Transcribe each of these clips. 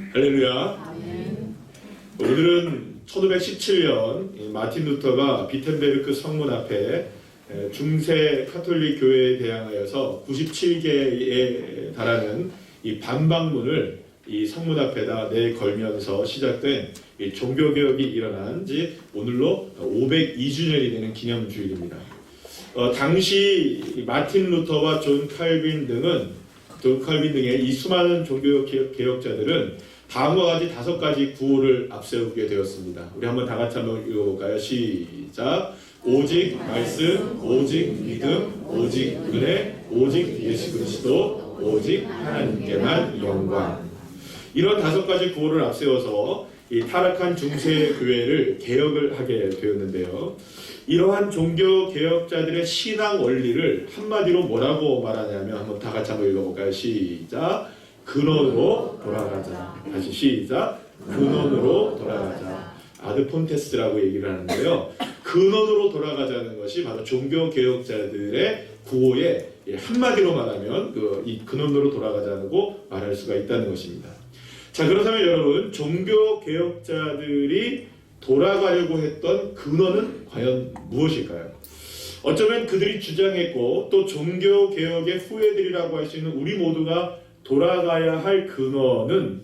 할렐루야. 오늘은 1517년 마틴 루터가 비텐베르크 성문 앞에 중세 카톨릭 교회에 대항하여서 97개에 달하는 이 반박문을 이 성문 앞에다 내걸면서 시작된 이 종교개혁이 일어난 지 오늘로 502주년이 되는 기념주일입니다. 당시 마틴 루터와 존 칼빈 등의 이 수많은 종교개혁자들은 다음과 같이 5가지 구호를 앞세우게 되었습니다. 우리 한번 다 같이 한번 읽어볼까요? 시작. 오직 말씀, 오직 믿음, 오직 은혜, 오직 예수 그리스도, 오직 하나님께만 영광. 이런 5가지 구호를 앞세워서 이 타락한 중세 교회를 개혁을 하게 되었는데요. 이러한 종교 개혁자들의 신앙 원리를 한마디로 뭐라고 말하냐면 한번 다 같이 한번 읽어볼까요? 시작. 근원으로 돌아가자. 다시 시작. 근원으로 돌아가자. 아드폰테스라고 얘기를 하는데요. 근원으로 돌아가자는 것이 바로 종교 개혁자들의 구호에 한마디로 말하면 이 근원으로 돌아가자고 말할 수가 있다는 것입니다. 자, 그렇다면 여러분, 종교 개혁자들이 돌아가려고 했던 근원은 과연 무엇일까요? 어쩌면 그들이 주장했고 또 종교 개혁의 후예들이라고 할 수 있는 우리 모두가 돌아가야 할 근원은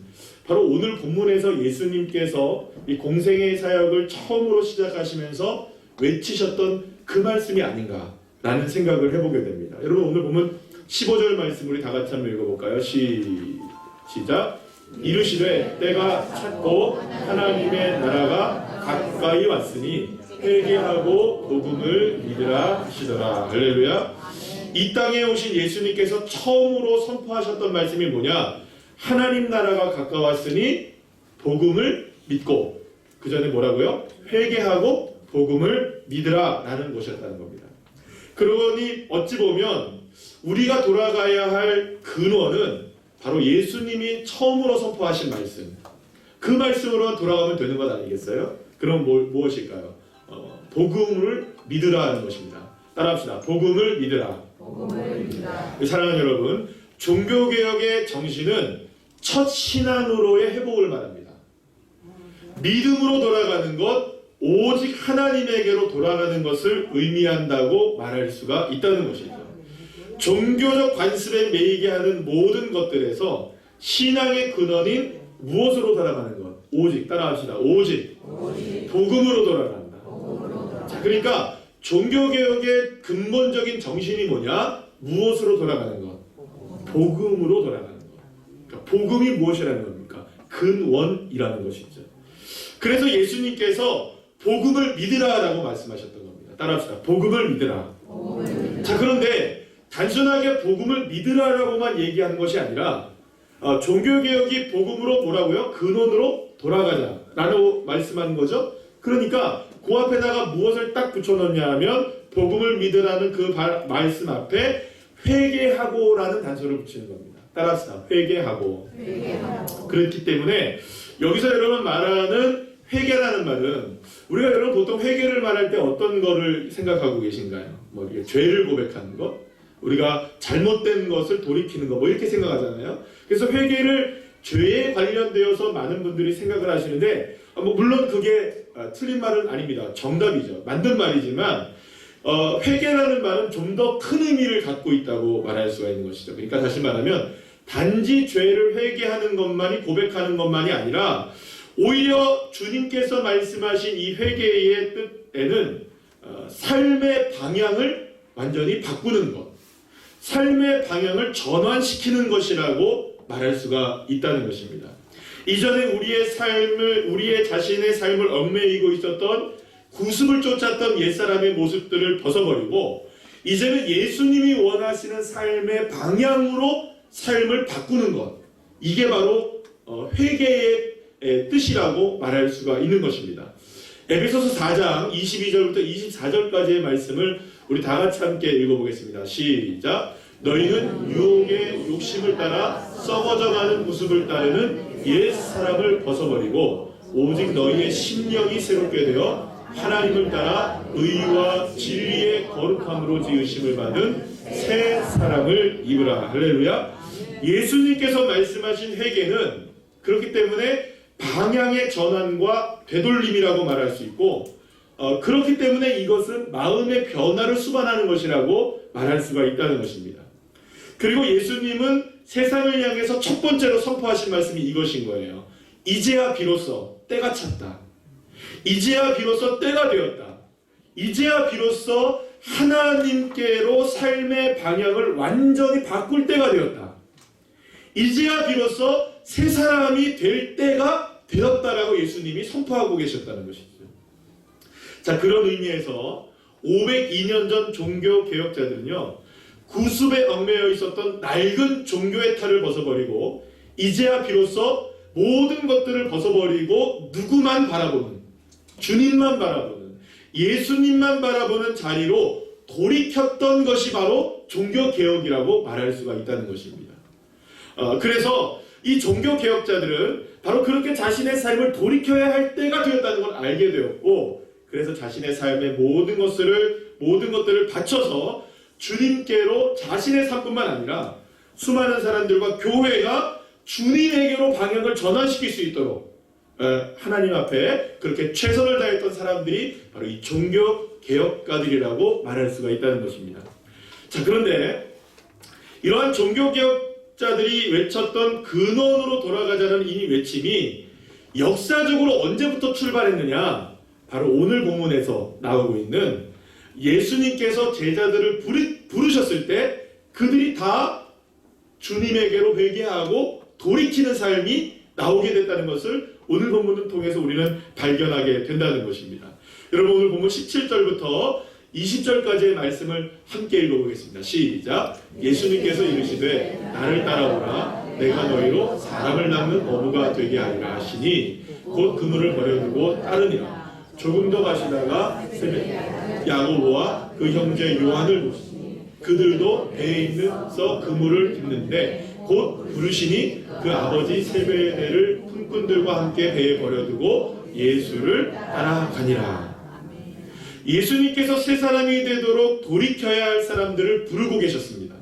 바로 오늘 본문에서 예수님께서 이 공생의 사역을 처음으로 시작하시면서 외치셨던 그 말씀이 아닌가라는 생각을 해보게 됩니다. 여러분, 오늘 보면 15절 말씀 우리 다 같이 한번 읽어볼까요? 시작. 이르시되 때가 찼고 하나님의 나라가 가까이 왔으니 회개하고 복음을 믿으라 하시더라. 할렐루야. 이 땅에 오신 예수님께서 처음으로 선포하셨던 말씀이 뭐냐? 하나님 나라가 가까웠으니 복음을 믿고, 그 전에 뭐라고요? 회개하고 복음을 믿으라 라는 것이었다는 겁니다. 그러니 어찌 보면 우리가 돌아가야 할 근원은 바로 예수님이 처음으로 선포하신 말씀, 그 말씀으로 돌아가면 되는 것 아니겠어요? 그럼 무엇일까요? 복음을 믿으라는 것입니다. 따라합시다. 복음을 믿으라. 사랑하는 여러분, 종교개혁의 정신은 첫 신앙으로의 회복을 말합니다. 믿음으로 돌아가는 것, 오직 하나님에게로 돌아가는 것을 의미한다고 말할 수가 있다는 것이죠. 종교적 관습에 매이게 하는 모든 것들에서 신앙의 근원인 무엇으로 돌아가는 것? 오직, 따라합시다. 오직. 복음으로 돌아간다. 자, 그러니까 종교개혁의 근본적인 정신이 뭐냐? 무엇으로 돌아가는 것? 복음으로 돌아가는 것. 그러니까 복음이 무엇이라는 겁니까? 근원이라는 것이죠. 그래서 예수님께서 복음을 믿으라라고 말씀하셨던 겁니다. 따라합시다. 복음을 믿으라. 자, 그런데 단순하게 복음을 믿으라라고만 얘기하는 것이 아니라 종교개혁이 복음으로 뭐라고요? 근원으로 돌아가자라고 말씀하는 거죠. 그러니까 그 앞에다가 무엇을 딱 붙여넣냐 하면 복음을 믿으라는 그 말씀 앞에 회개하고라는 단서를 붙이는 겁니다. 따라합시다. 회개하고. 그렇기 때문에 여기서 여러분 말하는 회개라는 말은 우리가 여러분 보통 회개를 말할 때 어떤 거를 생각하고 계신가요? 뭐 죄를 고백하는 것? 우리가 잘못된 것을 돌이키는 거, 뭐 이렇게 생각하잖아요. 그래서 회개를 죄에 관련되어서 많은 분들이 생각을 하시는데, 물론 그게 틀린 말은 아닙니다. 정답이죠. 맞는 말이지만, 회개라는 말은 좀 더 큰 의미를 갖고 있다고 말할 수가 있는 것이죠. 그러니까 다시 말하면, 단지 죄를 회개하는 것만이, 고백하는 것만이 아니라, 오히려 주님께서 말씀하신 이 회개의 뜻에는, 삶의 방향을 완전히 바꾸는 것. 삶의 방향을 전환시키는 것이라고 말할 수가 있다는 것입니다. 이전에 우리의 자신의 삶을 얽매이고 있었던 구습을 쫓았던 옛사람의 모습들을 벗어버리고 이제는 예수님이 원하시는 삶의 방향으로 삶을 바꾸는 것. 이게 바로 회개의 뜻이라고 말할 수가 있는 것입니다. 에베소서 4장 22절부터 24절까지의 말씀을 우리 다 같이 함께 읽어보겠습니다. 시작. 너희는 유혹의 욕심을 따라 썩어져가는 모습을 따르는 옛 사람을 벗어버리고 오직 너희의 심령이 새롭게 되어 하나님을 따라 의와 진리의 거룩함으로 지으심을 받은 새 사람을 입으라. 할렐루야. 예수님께서 말씀하신 회개는 그렇기 때문에 방향의 전환과 되돌림이라고 말할 수 있고, 그렇기 때문에 이것은 마음의 변화를 수반하는 것이라고 말할 수가 있다는 것입니다. 그리고 예수님은 세상을 향해서 첫 번째로 선포하신 말씀이 이것인 거예요. 이제야 비로소 때가 찼다. 이제야 비로소 때가 되었다. 이제야 비로소 하나님께로 삶의 방향을 완전히 바꿀 때가 되었다. 이제야 비로소 새 사람이 될 때가 되었다라고 예수님이 선포하고 계셨다는 것이죠. 자, 그런 의미에서 502년 전 종교 개혁자들은요, 구습에 얽매여 있었던 낡은 종교의 탈을 벗어버리고 이제야 비로소 모든 것들을 벗어버리고 누구만 바라보는, 주님만 바라보는, 예수님만 바라보는 자리로 돌이켰던 것이 바로 종교개혁이라고 말할 수가 있다는 것입니다. 그래서 이 종교개혁자들은 바로 그렇게 자신의 삶을 돌이켜야 할 때가 되었다는 걸 알게 되었고, 그래서 자신의 삶의 모든 것들을 바쳐서 주님께로 자신의 삶뿐만 아니라 수많은 사람들과 교회가 주님에게로 방향을 전환시킬 수 있도록 하나님 앞에 그렇게 최선을 다했던 사람들이 바로 이 종교개혁가들이라고 말할 수가 있다는 것입니다. 자, 그런데 이러한 종교개혁자들이 외쳤던 근원으로 돌아가자는 이 외침이 역사적으로 언제부터 출발했느냐? 바로 오늘 본문에서 나오고 있는 예수님께서 제자들을 부르셨을 때 그들이 다 주님에게로 회개하고 돌이키는 삶이 나오게 됐다는 것을 오늘 본문을 통해서 우리는 발견하게 된다는 것입니다. 여러분, 오늘 본문 17절부터 20절까지의 말씀을 함께 읽어보겠습니다. 시작. 예수님께서 이르시되 나를 따라오라. 내가 너희로 사람을 낚는 어부가 되게 하리라 하시니 곧 그물을 버려두고 따르니라. 조금 더 가시다가 야고보와 그 형제 요한을 보시니 그들도 배에 있는서 그물을 깁는데 곧 부르시니 그 아버지 세베대를 품꾼들과 함께 배에 버려두고 예수를 따라가니라. 예수님께서 새 사람이 되도록 돌이켜야 할 사람들을 부르고 계셨습니다.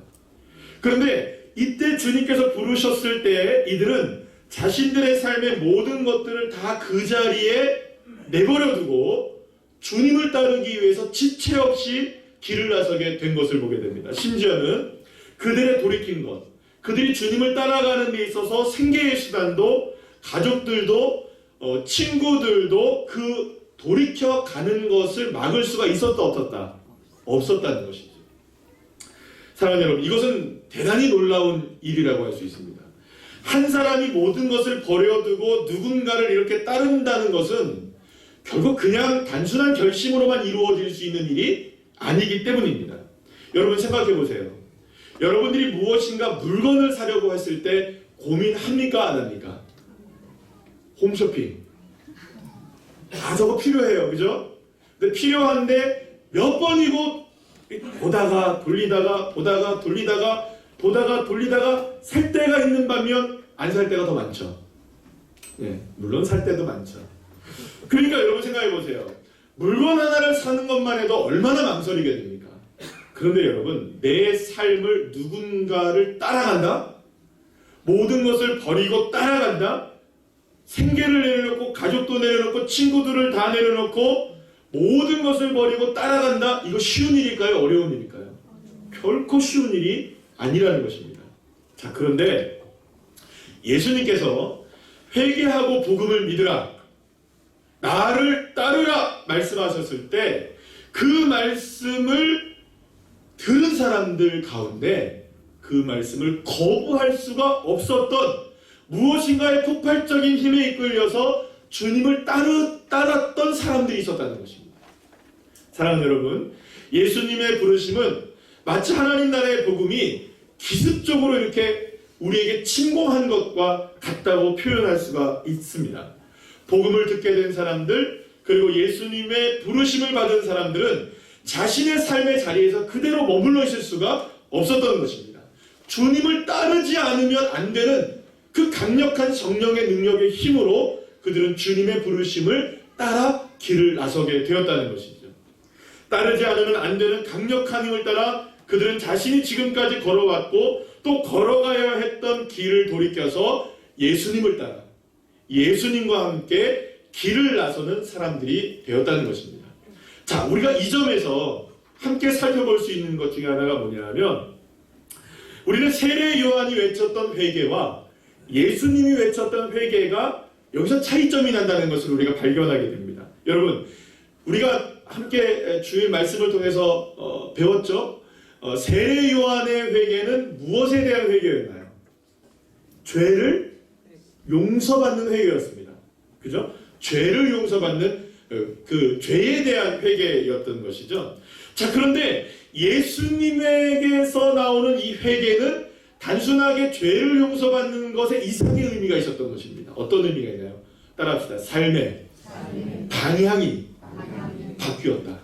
그런데 이때 주님께서 부르셨을 때 이들은 자신들의 삶의 모든 것들을 다 그 자리에 내버려두고 주님을 따르기 위해서 지체 없이 길을 나서게 된 것을 보게 됩니다. 심지어는 그들의 돌이킨 것, 그들이 주님을 따라가는 데 있어서 생계의 수단도, 가족들도, 친구들도 그 돌이켜 가는 것을 막을 수가 있었다 없었다? 없었다는 것이죠. 사랑하는 여러분, 이것은 대단히 놀라운 일이라고 할 수 있습니다. 한 사람이 모든 것을 버려두고 누군가를 이렇게 따른다는 것은 결국 그냥 단순한 결심으로만 이루어질 수 있는 일이 아니기 때문입니다. 여러분 생각해 보세요. 여러분들이 무엇인가 물건을 사려고 했을 때 고민합니까? 안 합니까? 홈쇼핑. 다 저거 필요해요. 그죠? 근데 필요한데 몇 번이고 보다가 돌리다가 살 때가 있는 반면 안 살 때가 더 많죠. 네, 물론 살 때도 많죠. 그러니까 여러분 생각해 보세요. 물건 하나를 사는 것만 해도 얼마나 망설이게 됩니까? 그런데 여러분, 내 삶을 누군가를 따라간다? 모든 것을 버리고 따라간다? 생계를 내려놓고 가족도 내려놓고 친구들을 다 내려놓고 모든 것을 버리고 따라간다? 이거 쉬운 일일까요? 어려운 일일까요? 결코 쉬운 일이 아니라는 것입니다. 자, 그런데 예수님께서 회개하고 복음을 믿으라, 나를 따르라 말씀하셨을 때 그 말씀을 들은 사람들 가운데 그 말씀을 거부할 수가 없었던 무엇인가의 폭발적인 힘에 이끌려서 주님을 따랐던 사람들이 있었다는 것입니다. 사랑하는 여러분, 예수님의 부르심은 마치 하나님 나라의 복음이 기습적으로 이렇게 우리에게 침공한 것과 같다고 표현할 수가 있습니다. 복음을 듣게 된 사람들, 그리고 예수님의 부르심을 받은 사람들은 자신의 삶의 자리에서 그대로 머물러 있을 수가 없었던 것입니다. 주님을 따르지 않으면 안 되는 그 강력한 성령의 능력의 힘으로 그들은 주님의 부르심을 따라 길을 나서게 되었다는 것이죠. 따르지 않으면 안 되는 강력한 힘을 따라 그들은 자신이 지금까지 걸어왔고 또 걸어가야 했던 길을 돌이켜서 예수님을 따라 예수님과 함께 길을 나서는 사람들이 되었다는 것입니다. 자, 우리가 이 점에서 함께 살펴볼 수 있는 것 중에 하나가 뭐냐면, 우리는 세례 요한이 외쳤던 회개와 예수님이 외쳤던 회개가 여기서 차이점이 난다는 것을 우리가 발견하게 됩니다. 여러분, 우리가 함께 주일 말씀을 통해서 배웠죠? 세례 요한의 회개는 무엇에 대한 회개였나요? 죄를 용서받는 회개였습니다. 그죠? 죄를 용서받는 그 죄에 대한 회개였던 것이죠. 자, 그런데 예수님에게서 나오는 이 회개는 단순하게 죄를 용서받는 것에 이상의 의미가 있었던 것입니다. 어떤 의미가 있나요? 따라합시다. 삶의 방향이 바뀌었다.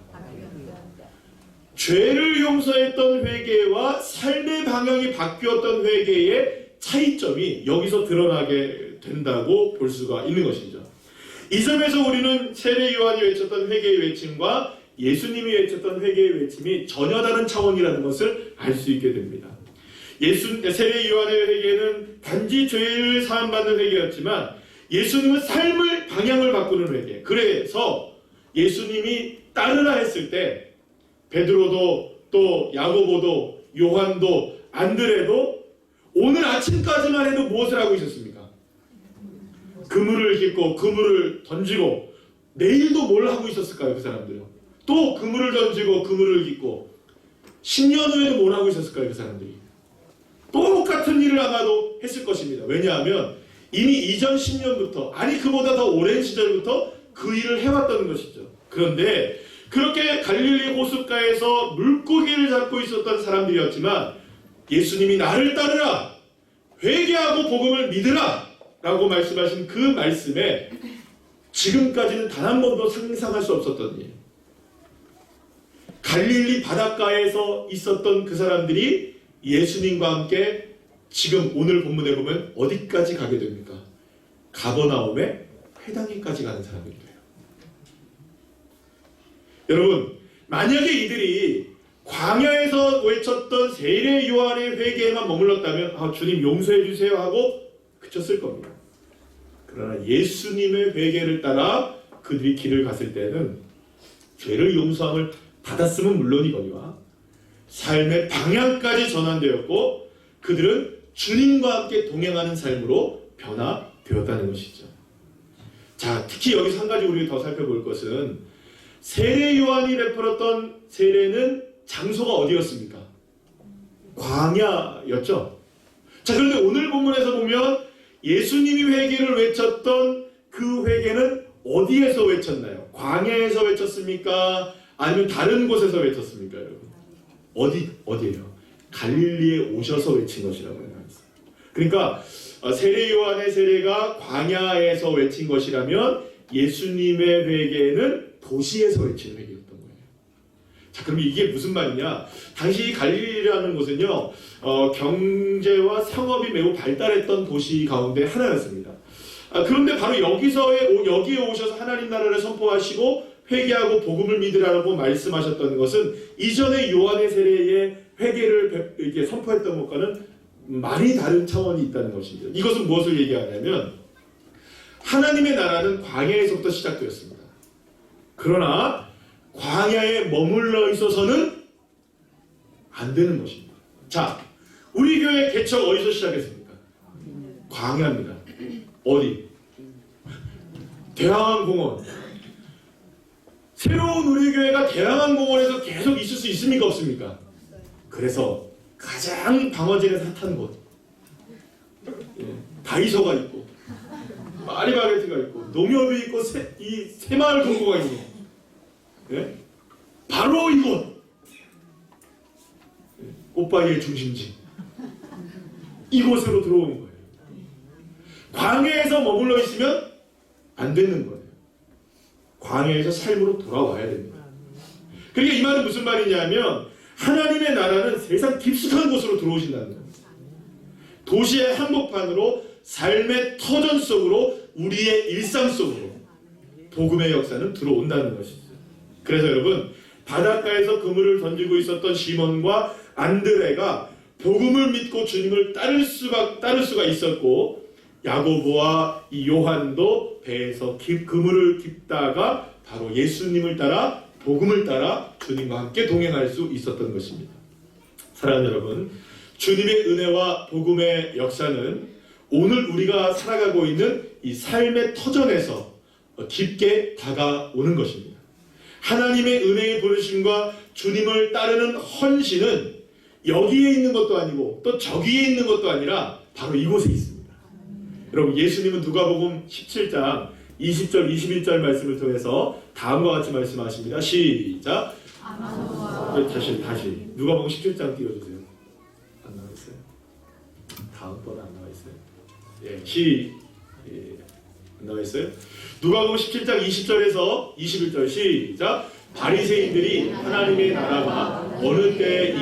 죄를 용서했던 회개와 삶의 방향이 바뀌었던 회개의 차이점이 여기서 드러나게 된다고 볼 수가 있는 것이죠. 이 점에서 우리는 세례 요한이 외쳤던 회개의 외침과 예수님이 외쳤던 회개의 외침이 전혀 다른 차원이라는 것을 알 수 있게 됩니다. 세례 요한의 회개는 단지 죄를 사함받는 회개였지만 예수님은 삶을 방향을 바꾸는 회개. 그래서 예수님이 따르라 했을 때 베드로도 또 야고보도 요한도 안드레도 오늘 아침까지만 해도 무엇을 하고 있었습니까? 그물을 깃고 그물을 던지고 내일도 뭘 하고 있었을까요? 그 사람들은 또 그물을 던지고 그물을 깃고 10년 후에도 뭘 하고 있었을까요? 그 사람들이 똑같은 일을 아마도 했을 것입니다. 왜냐하면 이미 이전 10년부터 아니 그보다 더 오랜 시절부터 그 일을 해왔다는 것이죠. 그런데 그렇게 갈릴리 호숫가에서 물고기를 잡고 있었던 사람들이었지만 예수님이 나를 따르라 회개하고 복음을 믿으라 라고 말씀하신 그 말씀에 지금까지는 단 한 번도 상상할 수 없었던 일, 갈릴리 바닷가에서 있었던 그 사람들이 예수님과 함께 지금 오늘 본문에 보면 어디까지 가게 됩니까? 가버나움의 회당에까지 가는 사람들이 돼요. 여러분, 만약에 이들이 광야에서 외쳤던 세례 요한의 회개에만 머물렀다면 주님 용서해 주세요 하고 그쳤을 겁니다. 그러나 예수님의 회개를 따라 그들이 길을 갔을 때는 죄를 용서함을 받았으면 물론이거니와 삶의 방향까지 전환되었고 그들은 주님과 함께 동행하는 삶으로 변화되었다는 것이죠. 자, 특히 여기서 한 가지 우리가 더 살펴볼 것은 세례 요한이 베풀었던 세례는 장소가 어디였습니까? 광야였죠. 자, 그런데 오늘 본문에서 보면 예수님이 회개를 외쳤던 그 회개는 어디에서 외쳤나요? 광야에서 외쳤습니까? 아니면 다른 곳에서 외쳤습니까, 여러분? 어디예요? 갈릴리에 오셔서 외친 것이라고 합니다. 그러니까 세례 요한의 세례가 광야에서 외친 것이라면 예수님의 회개는 도시에서 외친 회개였던 거예요. 자, 그럼 이게 무슨 말이냐? 당시 갈릴리라는 곳은요, 경제와 상업이 매우 발달했던 도시 가운데 하나였습니다. 그런데 바로 여기에 오셔서 하나님 나라를 선포하시고 회개하고 복음을 믿으라고 말씀하셨던 것은 이전의 요한의 세례의 회개를 이렇게 선포했던 것과는 많이 다른 차원이 있다는 것입니다. 이것은 무엇을 얘기하냐면 하나님의 나라는 광야에서부터 시작되었습니다. 그러나 광야에 머물러 있어서는 안 되는 것입니다. 자, 우리 교회 개척 어디서 시작했습니까? 광야입니다. 어디? 대항항공원. 새로운 우리 교회가 대항항공원에서 계속 있을 수 있습니까? 없습니까? 그래서 가장 방어진에서 핫한 곳, 다이소가 있고 파리바게트가 있고 농협이 있고 이 새마을 금고가 있고, 바로 이곳, 오빠의 중심지, 이곳으로 들어오는 거예요. 광야에서 머물러 있으면 안 되는 거예요. 광야에서 삶으로 돌아와야 됩니다. 그러니까 이 말은 무슨 말이냐면 하나님의 나라는 세상 깊숙한 곳으로 들어오신다는 겁니다. 도시의 한복판으로 삶의 터전 속으로 우리의 일상 속으로 복음의 역사는 들어온다는 것이죠. 그래서 여러분, 바닷가에서 그물을 던지고 있었던 시몬과 안드레가 복음을 믿고 주님을 따를 수가 있었고 야고보와 이 요한도 배에서 그물을 깁다가 바로 예수님을 따라 복음을 따라 주님과 함께 동행할 수 있었던 것입니다. 사랑하는 여러분, 주님의 은혜와 복음의 역사는 오늘 우리가 살아가고 있는 이 삶의 터전에서 깊게 다가오는 것입니다. 하나님의 은혜의 부르심과 주님을 따르는 헌신은 여기에 있는 것도 아니고 또 저기에 있는 것도 아니라 바로 이곳에 있습니다. 여러분, 예수님은 누가복음 17장 20절 21절 말씀을 통해서 다음과 같이 말씀하십니다. 시작. 다시 누가복음 17장 띄워주세요. 안 나와 있어요? 다음번에 안 나와 있어요? 안 나와 있어요? 누가복음 17장 20절에서 21절 시작. 바리새인들이 하나님의 나라가 어느 때에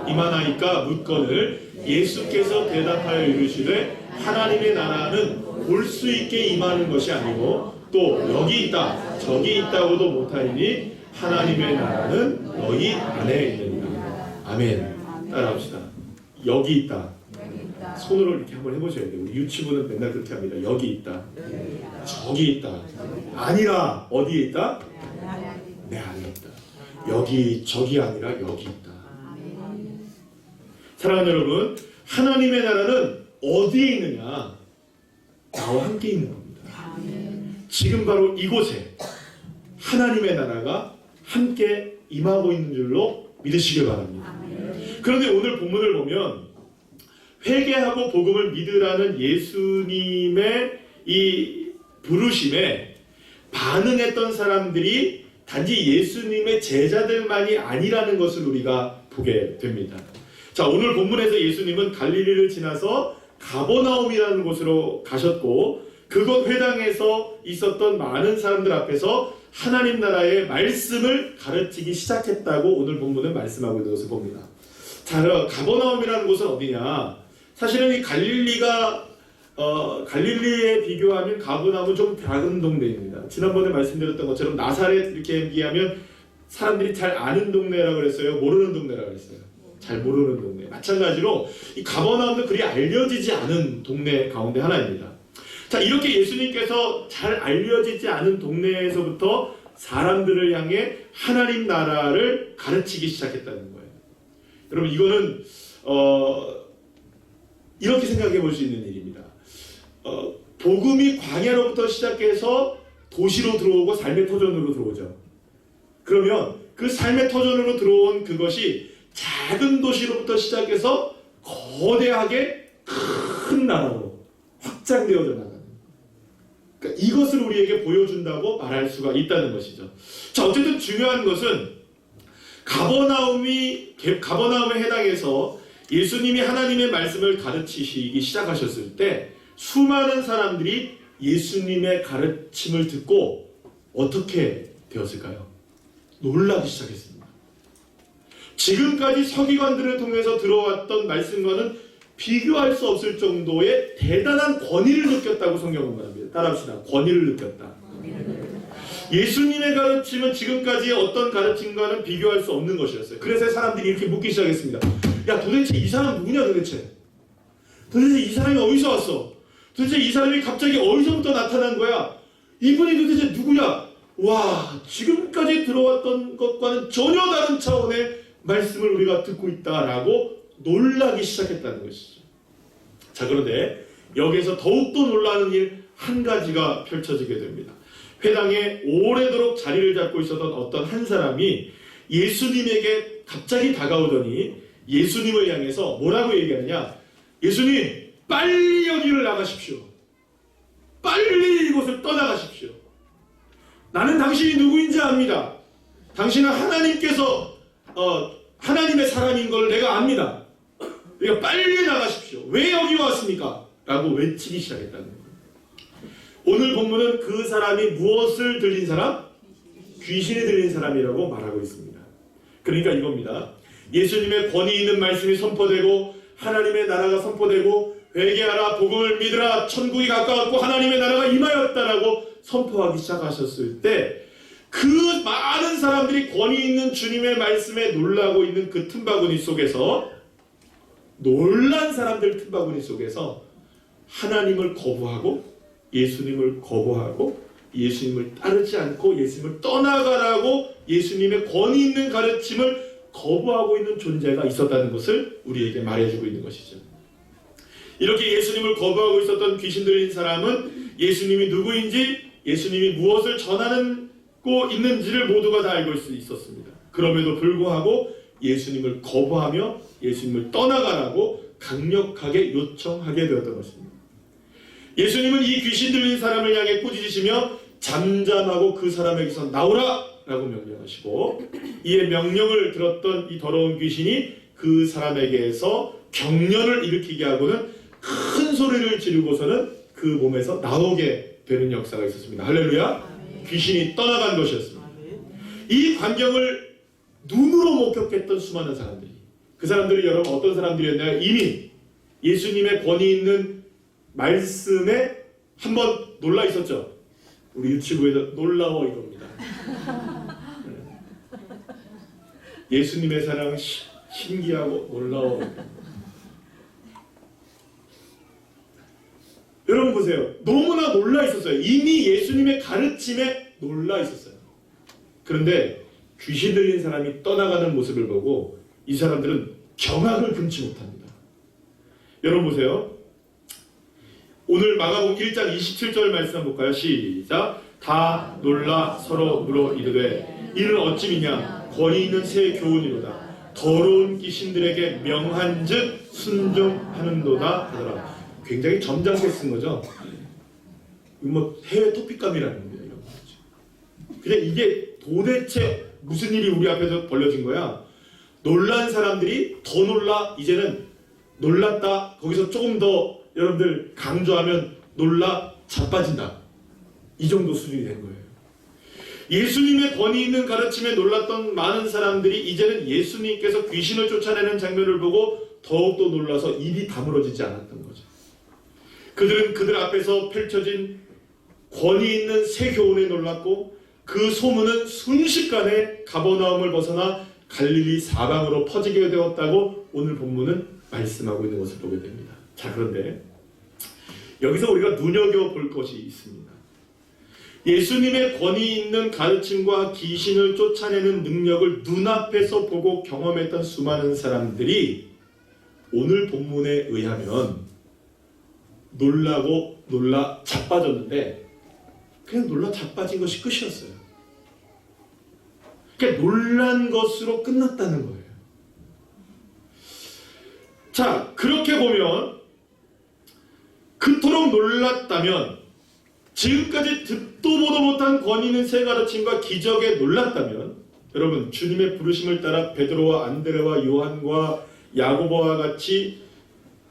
임하나이까 묻거늘 예수께서 대답하여 이르시되 하나님의 나라는 볼 수 있게 임하는 것이 아니고 또 여기 있다 저기 있다고도 못하니 하나님의 나라는 너희 안에 있느니라. 아멘. 따라합시다. 여기 있다. 손으로 이렇게 한번 해보셔야 돼요. 우리 유치부는 맨날 그렇게 합니다. 여기 있다. 저기 있다. 아니라 어디에 있다? 내 안에 있다. 여기 저기 아니라 여기 있다. 사랑하는 여러분, 하나님의 나라는 어디에 있느냐? 나와 함께 있는 겁니다. 지금 바로 이곳에 하나님의 나라가 함께 임하고 있는 줄로 믿으시길 바랍니다. 그런데 오늘 본문을 보면 회개하고 복음을 믿으라는 예수님의 이 부르심에 반응했던 사람들이 단지 예수님의 제자들만이 아니라는 것을 우리가 보게 됩니다. 자, 오늘 본문에서 예수님은 갈릴리를 지나서 가버나움이라는 곳으로 가셨고 그곳 회당에서 있었던 많은 사람들 앞에서 하나님 나라의 말씀을 가르치기 시작했다고 오늘 본문은 말씀하고 있는 것을 봅니다. 자, 가버나움이라는 곳은 어디냐? 사실은 이 갈릴리에 비교하면 가버나움은 좀 작은 동네입니다. 지난번에 말씀드렸던 것처럼 나사렛 이렇게 얘기하면 사람들이 잘 아는 동네라고 그랬어요? 모르는 동네라고 그랬어요? 잘 모르는 동네. 마찬가지로 이 가버나움도 그리 알려지지 않은 동네 가운데 하나입니다. 자, 이렇게 예수님께서 잘 알려지지 않은 동네에서부터 사람들을 향해 하나님 나라를 가르치기 시작했다는 거예요. 여러분, 이거는 이렇게 생각해 볼 수 있는 일입니다. 복음이 광야로부터 시작해서 도시로 들어오고 삶의 터전으로 들어오죠. 그러면 그 삶의 터전으로 들어온 그것이 작은 도시로부터 시작해서 거대하게 큰 나라로 확장되어져 나가는, 그러니까 이것을 우리에게 보여준다고 말할 수가 있다는 것이죠. 자, 어쨌든 중요한 것은 가버나움에 해당해서 예수님이 하나님의 말씀을 가르치시기 시작하셨을 때 수많은 사람들이 예수님의 가르침을 듣고 어떻게 되었을까요? 놀라기 시작했습니다. 지금까지 서기관들을 통해서 들어왔던 말씀과는 비교할 수 없을 정도의 대단한 권위를 느꼈다고 성경은 말합니다. 따라합시다. 권위를 느꼈다. 예수님의 가르침은 지금까지의 어떤 가르침과는 비교할 수 없는 것이었어요. 그래서 사람들이 이렇게 묻기 시작했습니다. 야, 도대체 이 사람 누구냐 도대체? 도대체 이 사람이 어디서 왔어? 도대체 이 사람이 갑자기 어디서부터 나타난 거야? 이분이 도대체 누구야? 와, 지금까지 들어왔던 것과는 전혀 다른 차원의 말씀을 우리가 듣고 있다라고 놀라기 시작했다는 것이죠. 자, 그런데 여기에서 더욱더 놀라는 일 한 가지가 펼쳐지게 됩니다. 회당에 오래도록 자리를 잡고 있었던 어떤 한 사람이 예수님에게 갑자기 다가오더니 예수님을 향해서 뭐라고 얘기하느냐? 예수님, 빨리 여기를 나가십시오. 빨리 이곳을 떠나가십시오. 나는 당신이 누구인지 압니다. 당신은 하나님께서 하나님의 사람인 걸 내가 압니다. 그러니까 빨리 나가십시오. 왜 여기 왔습니까? 라고 외치기 시작했다는 거예요. 오늘 본문은 그 사람이 무엇을 들린 사람? 귀신이 들린 사람이라고 말하고 있습니다. 그러니까 이겁니다. 예수님의 권위 있는 말씀이 선포되고 하나님의 나라가 선포되고 회개하라, 복음을 믿으라, 천국이 가까웠고 하나님의 나라가 임하였다라고 선포하기 시작하셨을 때 그 많은 사람들이 권위 있는 주님의 말씀에 놀라고 있는 그 틈바구니 속에서, 놀란 사람들 틈바구니 속에서 하나님을 거부하고 예수님을 거부하고 예수님을 따르지 않고 예수님을 떠나가라고 예수님의 권위 있는 가르침을 거부하고 있는 존재가 있었다는 것을 우리에게 말해주고 있는 것이죠. 이렇게 예수님을 거부하고 있었던 귀신 들린 사람은 예수님이 누구인지 예수님이 무엇을 전하고 있는지를 모두가 다 알고 있었습니다. 그럼에도 불구하고 예수님을 거부하며 예수님을 떠나가라고 강력하게 요청하게 되었던 것입니다. 예수님은 이 귀신 들린 사람을 향해 꾸짖으시며 잠잠하고 그 사람에게서 나오라 라고 명령하시고, 이에 명령을 들었던 이 더러운 귀신이 그 사람에게서 경련을 일으키게 하고는 큰 소리를 지르고서는 그 몸에서 나오게 되는 역사가 있었습니다. 할렐루야. 귀신이 떠나간 것이었습니다. 이 광경을 눈으로 목격했던 수많은 사람들이, 그 사람들이 여러분 어떤 사람들이었나요? 이미 예수님의 권위 있는 말씀에 한번 놀라 있었죠. 우리 유치부에서 놀라워 이겁니다. 예수님의 사랑 신기하고 놀라워. 여러분 보세요. 너무나 놀라 있었어요. 이미 예수님의 가르침에 놀라 있었어요. 그런데 귀신 들린 사람이 떠나가는 모습을 보고 이 사람들은 경악을 금치 못합니다. 여러분 보세요. 오늘 마가복음 1장 27절 말씀 한번 볼까요? 시작. 다 놀라 서로 물어 이르되 이는 어찌 미냐 권위 있는 새 교훈이로다. 더러운 귀신들에게 명한즉 순종하는도다 하더라. 굉장히 점잖게 쓴 거죠. 뭐 해외 토픽감이라는 겁니다. 이런 거죠. 근데 이게 도대체 무슨 일이 우리 앞에서 벌어진 거야? 놀란 사람들이 더 놀라. 이제는 놀랐다. 거기서 조금 더 여러분들 강조하면 놀라 자빠진다. 이 정도 수준이 된 거예요. 예수님의 권위 있는 가르침에 놀랐던 많은 사람들이 이제는 예수님께서 귀신을 쫓아내는 장면을 보고 더욱더 놀라서 입이 다물어지지 않았던 거죠. 그들은 그들 앞에서 펼쳐진 권위 있는 새 교훈에 놀랐고 그 소문은 순식간에 가버나움을 벗어나 갈릴리 사방으로 퍼지게 되었다고 오늘 본문은 말씀하고 있는 것을 보게 됩니다. 자, 그런데 여기서 우리가 눈여겨볼 것이 있습니다. 예수님의 권위 있는 가르침과 귀신을 쫓아내는 능력을 눈앞에서 보고 경험했던 수많은 사람들이 오늘 본문에 의하면 놀라 자빠졌는데 그냥 놀라 자빠진 것이 끝이었어요. 그러니까 놀란 것으로 끝났다는 거예요. 자, 그렇게 보면 그토록 놀랐다면, 지금까지 듣도 보도 못한 권위 있는 새 가르침과 기적에 놀랐다면, 여러분 주님의 부르심을 따라 베드로와 안드레와 요한과 야고보와 같이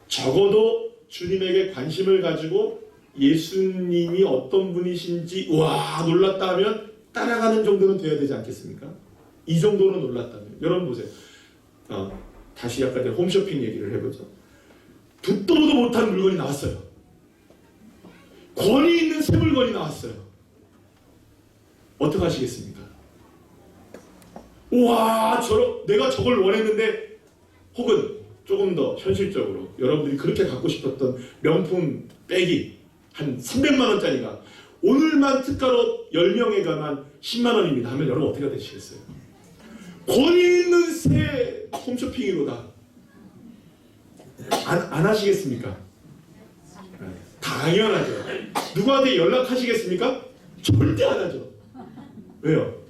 적어도 주님에게 관심을 가지고 예수님이 어떤 분이신지 와 놀랐다 하면 따라가는 정도는 돼야 되지 않겠습니까? 이 정도는 놀랐다면. 여러분 보세요. 다시 약간 홈쇼핑 얘기를 해보죠. 듣도 보도 못한 물건이 나왔어요. 권위 있는 새 물건이 나왔어요. 어떻게 하시겠습니까? 우와, 내가 저걸 원했는데, 혹은 조금 더 현실적으로 여러분들이 그렇게 갖고 싶었던 명품 백이 한 300만 원짜리가 오늘만 특가로 10명에 가만 10만 원입니다 하면 여러분 어떻게 되시겠어요? 권위 있는 새 홈쇼핑이로다. 안 하시겠습니까? 당연하죠. 누구한테 연락하시겠습니까? 절대 안 하죠. 왜요?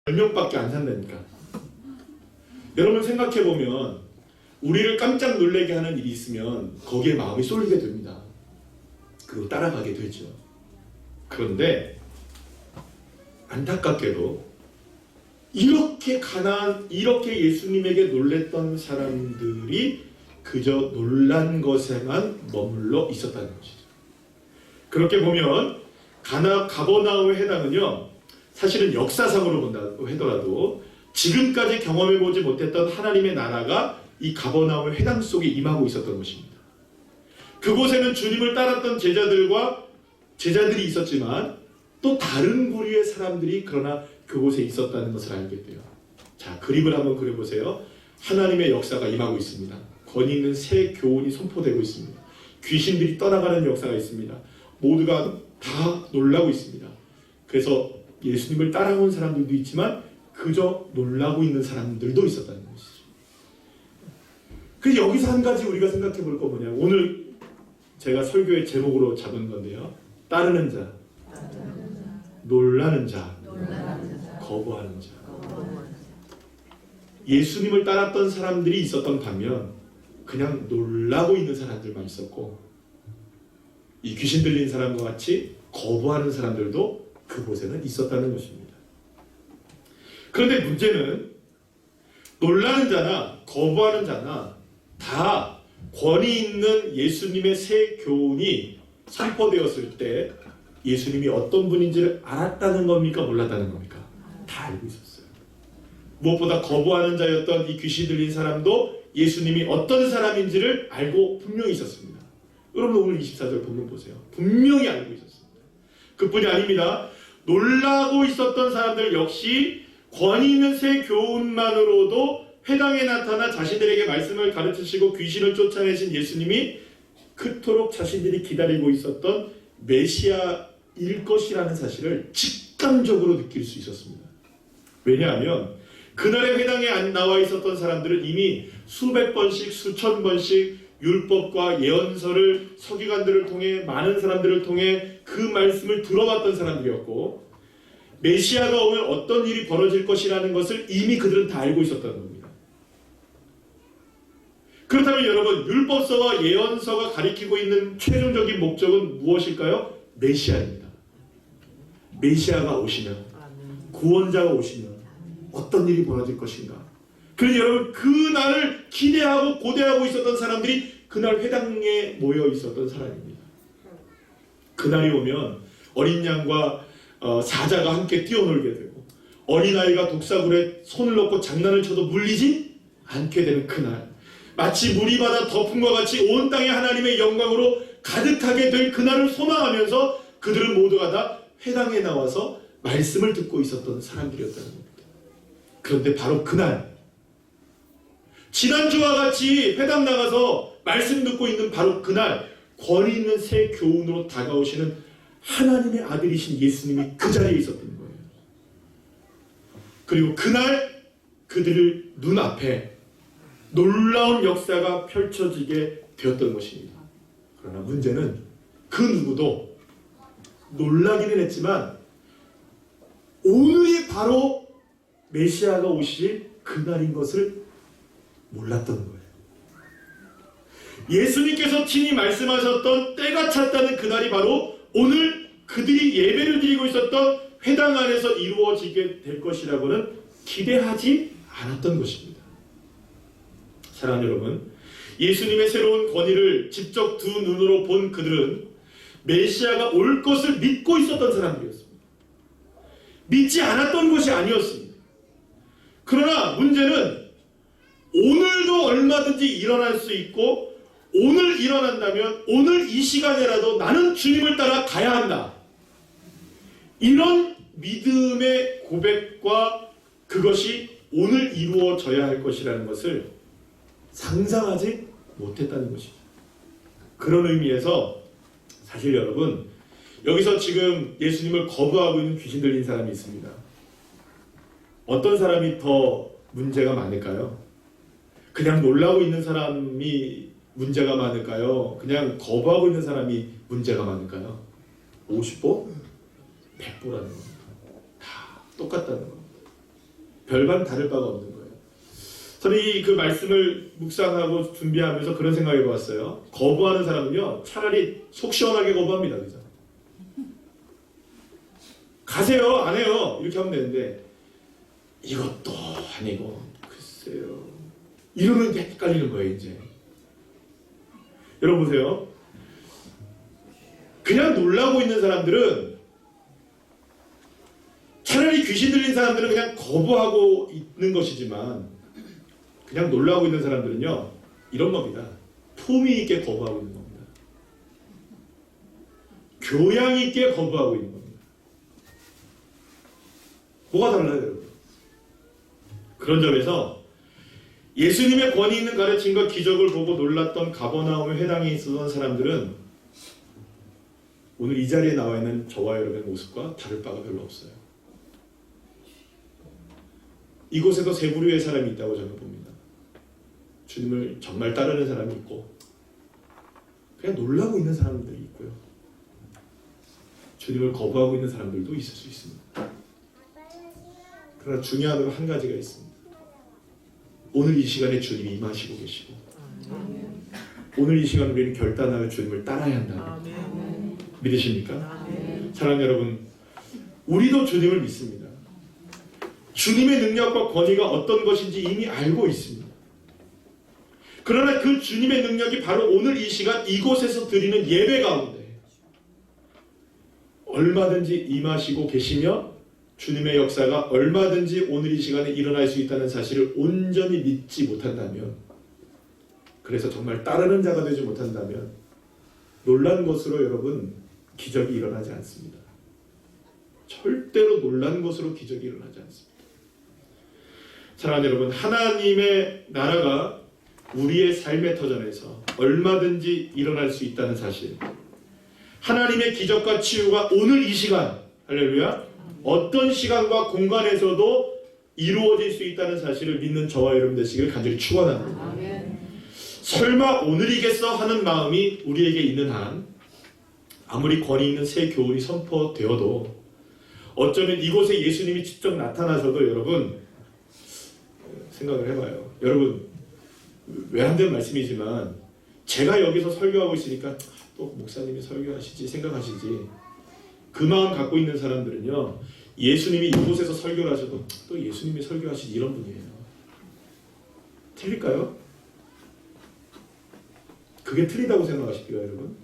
10명밖에 안 산다니까. 여러분 생각해보면 우리를 깜짝 놀라게 하는 일이 있으면 거기에 마음이 쏠리게 됩니다. 그리고 따라가게 되죠. 그런데 안타깝게도 이렇게 예수님에게 놀랬던 사람들이 그저 놀란 것에만 머물러 있었다는 것이죠. 그렇게 보면 가버나움의 해당은요, 사실은 역사상으로 본다고 하더라도 지금까지 경험해보지 못했던 하나님의 나라가 이 가버나움의 회당 속에 임하고 있었던 것입니다. 그곳에는 주님을 따랐던 제자들이 있었지만 또 다른 부류의 사람들이 그러나 그곳에 있었다는 것을 알게 돼요. 자, 그림을 한번 그려보세요. 하나님의 역사가 임하고 있습니다. 권위 있는 새 교훈이 선포되고 있습니다. 귀신들이 떠나가는 역사가 있습니다. 모두가 다 놀라고 있습니다. 그래서 예수님을 따라온 사람들도 있지만 그저 놀라고 있는 사람들도 있었다는 것이죠. 그래서 여기서 한 가지 우리가 생각해 볼 거 뭐냐. 오늘 제가 설교의 제목으로 잡은 건데요. 따르는 자, 놀라는 자, 거부하는 자. 예수님을 따랐던 사람들이 있었던 반면 그냥 놀라고 있는 사람들만 있었고, 이 귀신 들린 사람과 같이 거부하는 사람들도 그곳에는 있었다는 것입니다. 그런데 문제는 놀라는 자나 거부하는 자나 다 권위 있는 예수님의 새 교훈이 선포되었을 때 예수님이 어떤 분인지를 알았다는 겁니까? 몰랐다는 겁니까? 다 알고 있었어요. 무엇보다 거부하는 자였던 이 귀신 들린 사람도 예수님이 어떤 사람인지를 알고 분명히 있었습니다. 여러분 오늘 24절 본문 보세요. 분명히 알고 있었습니다. 그뿐이 아닙니다. 놀라고 있었던 사람들 역시 권위 있는 새 교훈만으로도 회당에 나타나 자신들에게 말씀을 가르치시고 귀신을 쫓아내신 예수님이 그토록 자신들이 기다리고 있었던 메시아일 것이라는 사실을 직감적으로 느낄 수 있었습니다. 왜냐하면 그날의 회당에 나와 있었던 사람들은 이미 수백 번씩 수천 번씩 율법과 예언서를 서기관들을 통해 많은 사람들을 통해 그 말씀을 들어봤던 사람들이었고, 메시아가 오면 어떤 일이 벌어질 것이라는 것을 이미 그들은 다 알고 있었다는 겁니다. 그렇다면 여러분, 율법서와 예언서가 가리키고 있는 최종적인 목적은 무엇일까요? 메시아입니다. 메시아가 오시면, 구원자가 오시면 어떤 일이 벌어질 것인가. 그래서 여러분, 그날을 기대하고 고대하고 있었던 사람들이 그날 회당에 모여 있었던 사람입니다. 그날이 오면 어린 양과 사자가 함께 뛰어놀게 되고, 어린아이가 독사굴에 손을 넣고 장난을 쳐도 물리지 않게 되는 그날, 마치 물이 받아 덮음과 같이 온 땅에 하나님의 영광으로 가득하게 될 그날을 소망하면서 그들은 모두가 다 회당에 나와서 말씀을 듣고 있었던 사람들이었다는 겁니다. 그런데 바로 그날, 지난주와 같이 회당 나가서 말씀 듣고 있는 바로 그날, 권위 있는 새 교훈으로 다가오시는 하나님의 아들이신 예수님이 그 자리에 있었던 거예요. 그리고 그날 그들을 눈앞에 놀라운 역사가 펼쳐지게 되었던 것입니다. 그러나 문제는 그 누구도 놀라기는 했지만 오늘이 바로 메시아가 오실 그날인 것을 몰랐던 거예요. 예수님께서 친히 말씀하셨던 때가 찼다는 그날이 바로 오늘 그들이 예배를 드리고 있었던 회당 안에서 이루어지게 될 것이라고는 기대하지 않았던 것입니다. 사랑하는 여러분, 예수님의 새로운 권위를 직접 두 눈으로 본 그들은 메시아가 올 것을 믿고 있었던 사람들이었습니다. 믿지 않았던 것이 아니었습니다. 그러나 문제는 오늘도 얼마든지 일어날 수 있고, 오늘 일어난다면 오늘 이 시간에라도 나는 주님을 따라 가야 한다. 이런 믿음의 고백과 그것이 오늘 이루어져야 할 것이라는 것을 상상하지 못했다는 것이죠. 그런 의미에서 사실 여러분, 여기서 지금 예수님을 거부하고 있는 귀신 들린 사람이 있습니다. 어떤 사람이 더 문제가 많을까요? 그냥 놀라고 있는 사람이 문제가 많을까요? 그냥 거부하고 있는 사람이 문제가 많을까요? 50보? 100보라는 겁니다. 다 똑같다는 겁니다. 별반 다를 바가 없는 거예요. 저는 그 말씀을 묵상하고 준비하면서 그런 생각을 해봤어요. 거부하는 사람은요, 차라리 속 시원하게 거부합니다. 그죠? 가세요, 안 해요. 이렇게 하면 되는데, 이것도 아니고, 글쎄요. 이러면 헷갈리는 거예요, 이제. 여러분 보세요. 그냥 놀라고 있는 사람들은, 차라리 귀신 들린 사람들은 그냥 거부하고 있는 것이지만, 그냥 놀라고 있는 사람들은요, 이런 겁니다. 품위 있게 거부하고 있는 겁니다. 교양 있게 거부하고 있는 겁니다. 뭐가 달라요, 여러분? 그런 점에서 예수님의 권위 있는 가르침과 기적을 보고 놀랐던 가버나움의 회당에 있었던 사람들은 오늘 이 자리에 나와 있는 저와 여러분의 모습과 다를 바가 별로 없어요. 이곳에도 세 부류의 사람이 있다고 저는 봅니다. 주님을 정말 따르는 사람이 있고 그냥 놀라고 있는 사람들이 있고요. 주님을 거부하고 있는 사람들도 있을 수 있습니다. 그러나 중요한 건 한 가지가 있습니다. 오늘 이 시간에 주님이 임하시고 계시고 오늘 이 시간 우리는 결단하여 주님을 따라야 한다. 믿으십니까? 사랑하는 여러분, 우리도 주님을 믿습니다. 주님의 능력과 권위가 어떤 것인지 이미 알고 있습니다. 그러나 그 주님의 능력이 바로 오늘 이 시간 이곳에서 드리는 예배 가운데 얼마든지 임하시고 계시며 주님의 역사가 얼마든지 오늘 이 시간에 일어날 수 있다는 사실을 온전히 믿지 못한다면, 그래서 정말 따르는 자가 되지 못한다면 놀란 것으로 여러분 기적이 일어나지 않습니다. 절대로 놀란 것으로 기적이 일어나지 않습니다. 사랑하는 여러분, 하나님의 나라가 우리의 삶의 터전에서 얼마든지 일어날 수 있다는 사실, 하나님의 기적과 치유가 오늘 이 시간, 할렐루야, 어떤 시간과 공간에서도 이루어질 수 있다는 사실을 믿는 저와 여러분 되시기를 간절히 축원합니다. 설마 오늘이겠어 하는 마음이 우리에게 있는 한 아무리 권위 있는 새 교훈이 선포되어도 어쩌면 이곳에 예수님이 직접 나타나셔도 여러분 생각을 해봐요. 여러분 왜 안 되는 말씀이지만 제가 여기서 설교하고 있으니까 또 목사님이 설교하시지 생각하시지, 그 마음 갖고 있는 사람들은요, 예수님이 이곳에서 설교를 하셔도 또 예수님이 설교하시지 이런 분이에요. 틀릴까요? 그게 틀리다고 생각하실게요, 여러분?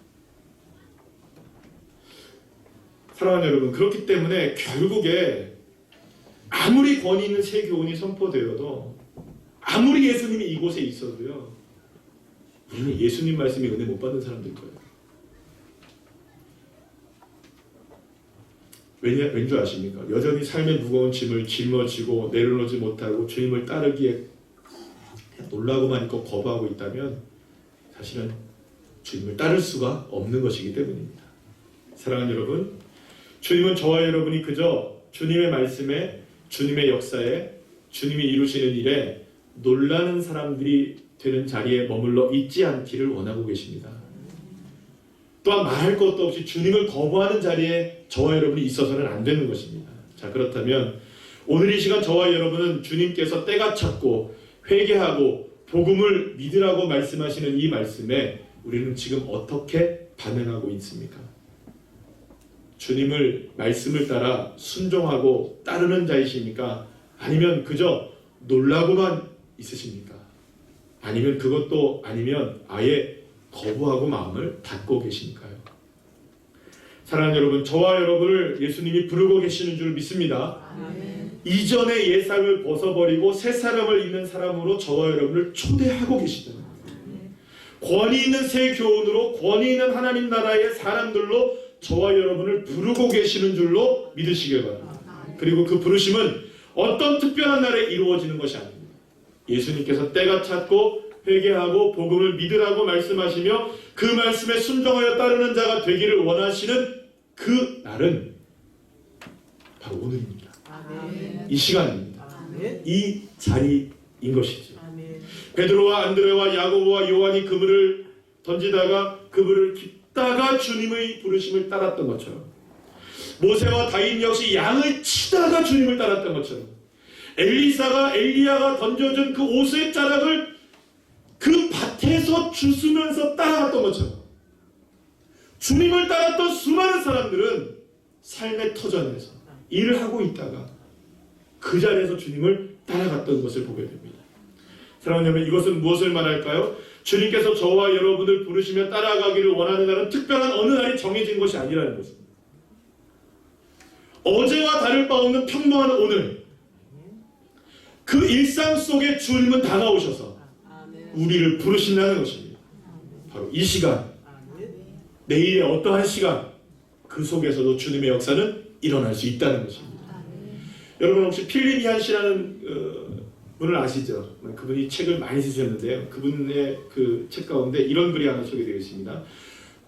사랑하는 여러분, 그렇기 때문에 결국에 아무리 권위 있는 새 교훈이 선포되어도, 아무리 예수님이 이곳에 있어도요, 우리는 예수님 말씀에 은혜 못 받는 사람들 거예요. 왠 줄 아십니까? 여전히 삶의 무거운 짐을 짊어지고 내려놓지 못하고 주님을 따르기에 놀라고만 있고 거부하고 있다면 사실은 주님을 따를 수가 없는 것이기 때문입니다. 사랑하는 여러분, 주님은 저와 여러분이 그저 주님의 말씀에, 주님의 역사에, 주님이 이루시는 일에 놀라는 사람들이 되는 자리에 머물러 있지 않기를 원하고 계십니다. 또한 말할 것도 없이 주님을 거부하는 자리에 저와 여러분이 있어서는 안 되는 것입니다. 자, 그렇다면 오늘 이 시간 저와 여러분은 주님께서 때가 찼고 회개하고 복음을 믿으라고 말씀하시는 이 말씀에 우리는 지금 어떻게 반응하고 있습니까? 주님을 말씀을 따라 순종하고 따르는 자이십니까? 아니면 그저 놀라고만 있으십니까? 아니면 그것도 아니면 아예 거부하고 마음을 닫고 계십니까요? 사랑하는 여러분, 저와 여러분을 예수님이 부르고 계시는 줄 믿습니다. 아멘. 이전의 옛사람을 벗어버리고 새 사람을 입는 사람으로 저와 여러분을 초대하고 계시잖아요. 권위 있는 새 교훈으로, 권위 있는 하나님 나라의 사람들로 저와 여러분을 부르고 계시는 줄로 믿으시길 바랍니다. 그리고 그 부르심은 어떤 특별한 날에 이루어지는 것이 아닙니다. 예수님께서 때가 찼고 회개하고 복음을 믿으라고 말씀하시며 그 말씀에 순종하여 따르는 자가 되기를 원하시는 그 날은 바로 오늘입니다. 아멘. 이 시간입니다. 아멘. 이 자리인 것이죠. 아멘. 베드로와 안드레와 야고보와 요한이 그물을 던지다가 그물을 깁다가 주님의 부르심을 따랐던 것처럼, 모세와 다윗 역시 양을 치다가 주님을 따랐던 것처럼, 엘리야가 던져준 그 옷의 자락을 그 밭에서 주스면서 따라갔던 것처럼 주님을 따랐던 수많은 사람들은 삶의 터전에서 일을 하고 있다가 그 자리에서 주님을 따라갔던 것을 보게 됩니다. 사랑하는 여러분, 이것은 무엇을 말할까요? 주님께서 저와 여러분을 부르시며 따라가기를 원하는 날은 특별한 어느 날이 정해진 것이 아니라는 것입니다. 어제와 다를 바 없는 평범한 오늘, 그 일상 속에 주님은 다가오셔서 우리를 부르신다는 것입니다. 바로 이 시간, 내일의 어떠한 시간, 그 속에서도 주님의 역사는 일어날 수 있다는 것입니다. 여러분 혹시 필립 얀시라는 오늘 아시죠? 그분이 책을 많이 쓰셨는데요. 그분의 그 책 가운데 이런 글이 하나 소개되어 있습니다.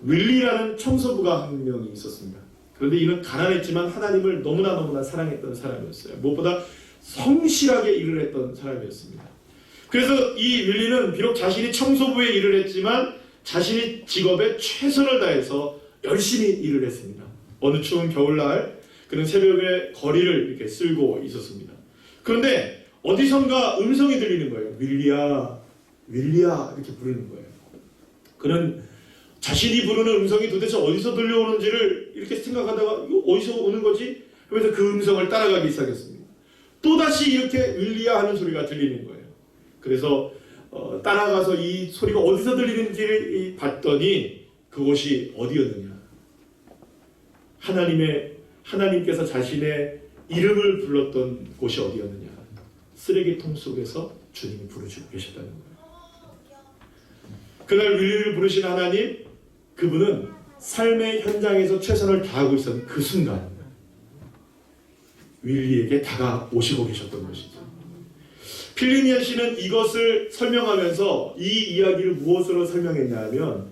윌리라는 청소부가 한 명이 있었습니다. 그런데 이는 가난했지만 하나님을 너무나 사랑했던 사람이었어요. 무엇보다 성실하게 일을 했던 사람이었습니다. 그래서 이 윌리는 비록 자신이 청소부의 일을 했지만 자신이 직업에 최선을 다해서 열심히 일을 했습니다. 어느 추운 겨울날 그는 새벽에 거리를 이렇게 쓸고 있었습니다. 그런데 어디선가 음성이 들리는 거예요. 윌리야, 윌리야 이렇게 부르는 거예요. 그는 자신이 부르는 음성이 도대체 어디서 들려오는지를 이렇게 생각하다가 이거 어디서 오는 거지? 하면서 그 음성을 따라가기 시작했습니다. 또다시 이렇게 윌리야 하는 소리가 들리는 거예요. 그래서 따라가서 이 소리가 어디서 들리는지를 봤더니 그곳이 어디였느냐? 하나님께서 자신의 이름을 불렀던 곳이 어디였느냐? 쓰레기통 속에서 주님이 부르시고 계셨다는 거예요. 그날 윌리를 부르신 하나님, 그분은 삶의 현장에서 최선을 다하고 있었던 그 순간 윌리에게 다가오시고 계셨던 것이죠. 필리니안 씨는 이것을 설명하면서 이 이야기를 무엇으로 설명했냐 하면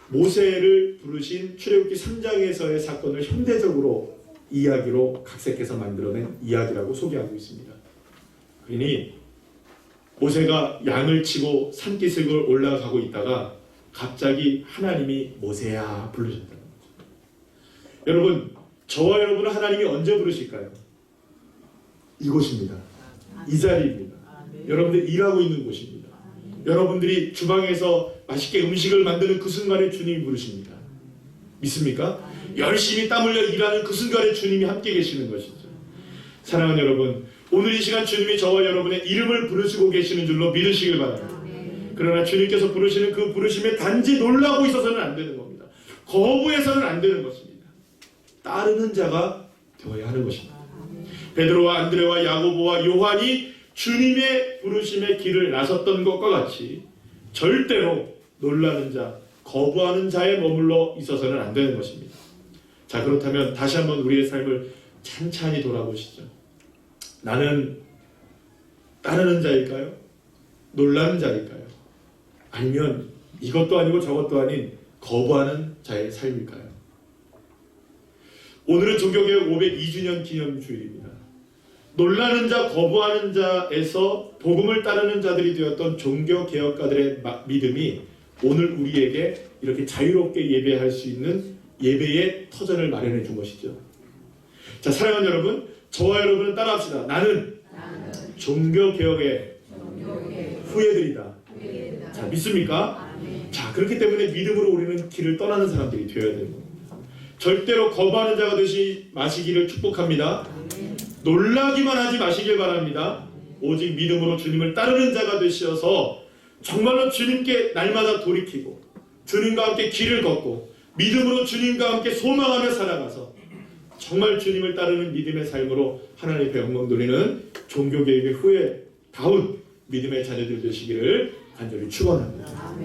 모세를 부르신 출애굽기 3장에서의 사건을 현대적으로 이야기로 각색해서 만들어낸 이야기라고 소개하고 있습니다. 그러니 모세가 양을 치고 산기슭을 올라가고 있다가 갑자기 하나님이 모세야 부르셨다는 거죠. 여러분, 저와 여러분은 하나님이 언제 부르실까요? 이곳입니다. 이 자리입니다. 여러분들 일하고 있는 곳입니다. 여러분들이 주방에서 맛있게 음식을 만드는 그 순간에 주님이 부르십니다. 믿습니까? 열심히 땀 흘려 일하는 그 순간에 주님이 함께 계시는 것이죠. 사랑하는 여러분, 오늘 이 시간 주님이 저와 여러분의 이름을 부르시고 계시는 줄로 믿으시길 바랍니다. 그러나 주님께서 부르시는 그 부르심에 단지 놀라고 있어서는 안 되는 겁니다. 거부해서는 안 되는 것입니다. 따르는 자가 되어야 하는 것입니다. 베드로와 안드레와 야고보와 요한이 주님의 부르심의 길을 나섰던 것과 같이 절대로 놀라는 자, 거부하는 자에 머물러 있어서는 안 되는 것입니다. 자, 그렇다면 다시 한번 우리의 삶을 찬찬히 돌아보시죠. 나는 따르는 자일까요? 놀라는 자일까요? 아니면 이것도 아니고 저것도 아닌 거부하는 자의 삶일까요? 오늘은 종교개혁 502주년 기념주일입니다. 놀라는 자, 거부하는 자에서 복음을 따르는 자들이 되었던 종교개혁가들의 믿음이 오늘 우리에게 이렇게 자유롭게 예배할 수 있는 예배의 터전을 마련해 준 것이죠. 자, 사랑하는 여러분, 저와 여러분은 따라합시다. 나는 종교개혁의 후예들이다. 자, 믿습니까? 자, 그렇기 때문에 믿음으로 우리는 길을 떠나는 사람들이 되어야 되는 겁니다. 절대로 거부하는 자가 되시 마시기를 축복합니다. 놀라기만 하지 마시길 바랍니다. 오직 믿음으로 주님을 따르는 자가 되셔서 정말로 주님께 날마다 돌이키고 주님과 함께 길을 걷고 믿음으로 주님과 함께 소망하며 살아가서 정말 주님을 따르는 믿음의 삶으로 하나님의 영광 돌리는 종교개혁의 후예다운 믿음의 자녀들 되시기를 간절히 축원합니다.